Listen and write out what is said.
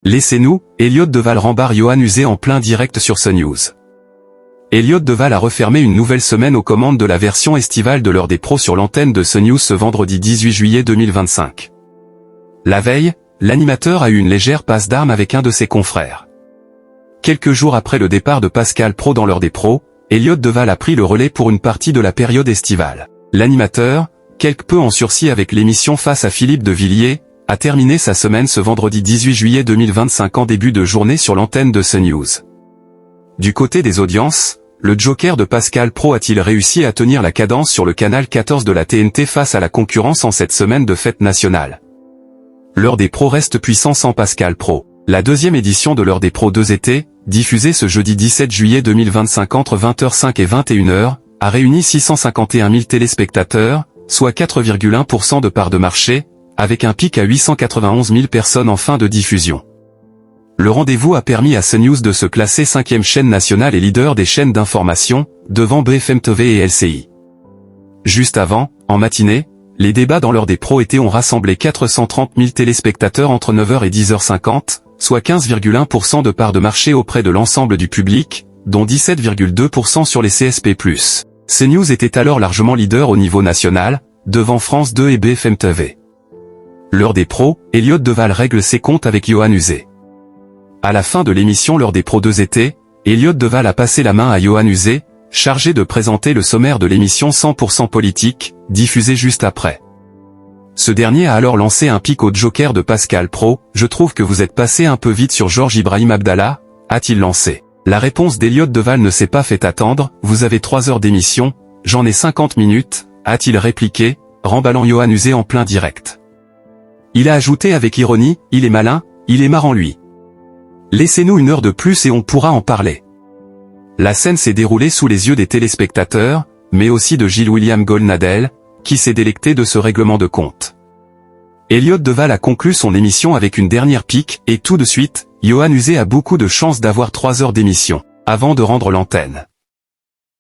Laissez-nous, Elliott Deval rembarre Yohann Uzé en plein direct sur CNews. Elliott Deval a refermé une nouvelle semaine aux commandes de la version estivale de l'heure des pros sur l'antenne de CNews ce vendredi 18 juillet 2025. La veille, l'animateur a eu une légère passe d'armes avec un de ses confrères. Quelques jours après le départ de Pascal Praud dans l'heure des pros, Elliott Deval a pris le relais pour une partie de la période estivale. L'animateur, quelque peu en sursis avec l'émission Face à Philippe de Villiers, a terminé sa semaine ce vendredi 18 juillet 2025 en début de journée sur l'antenne de CNews. Du côté des audiences, le joker de Pascal Praud a-t-il réussi à tenir la cadence sur le canal 14 de la TNT face à la concurrence en cette semaine de fête nationale? L'heure des pros reste puissant sans Pascal Praud. La deuxième édition de l'heure des pros 2 étés, diffusée ce jeudi 17 juillet 2025 entre 20h05 et 21h, a réuni 651 000 téléspectateurs, soit 4,1% de part de marché, avec un pic à 891 000 personnes en fin de diffusion. Le rendez-vous a permis à CNews de se classer 5e chaîne nationale et leader des chaînes d'information, devant BFM TV et LCI. Juste avant, en matinée, les débats dans l'heure des pros étés ont rassemblé 430 000 téléspectateurs entre 9h et 10h50, soit 15,1% de part de marché auprès de l'ensemble du public, dont 17,2% sur les CSP+. CNews était alors largement leader au niveau national, devant France 2 et BFM TV. L'heure des pros, Elliott Deval règle ses comptes avec Yohann Uzé. À la fin de l'émission L'heure des pros 2 étés, Elliott Deval a passé la main à Yohann Uzé, chargé de présenter le sommaire de l'émission 100% politique, diffusée juste après. Ce dernier a alors lancé un pic au joker de Pascal Praud. « Je trouve que vous êtes passé un peu vite sur Georges Ibrahim Abdallah », a-t-il lancé. La réponse d'Elliott Deval ne s'est pas fait attendre. « Vous avez 3 heures d'émission, j'en ai 50 minutes », a-t-il répliqué, remballant Yohann Uzé en plein direct. Il a ajouté avec ironie, « Il est malin, il est marrant lui. Laissez-nous une heure de plus et on pourra en parler ». La scène s'est déroulée sous les yeux des téléspectateurs, mais aussi de Gilles-William Goldnadel, qui s'est délecté de ce règlement de compte. Elliott Deval a conclu son émission avec une dernière pique, et tout de suite, Yohann Uzé a beaucoup de chance d'avoir 3 heures d'émission, avant de rendre l'antenne.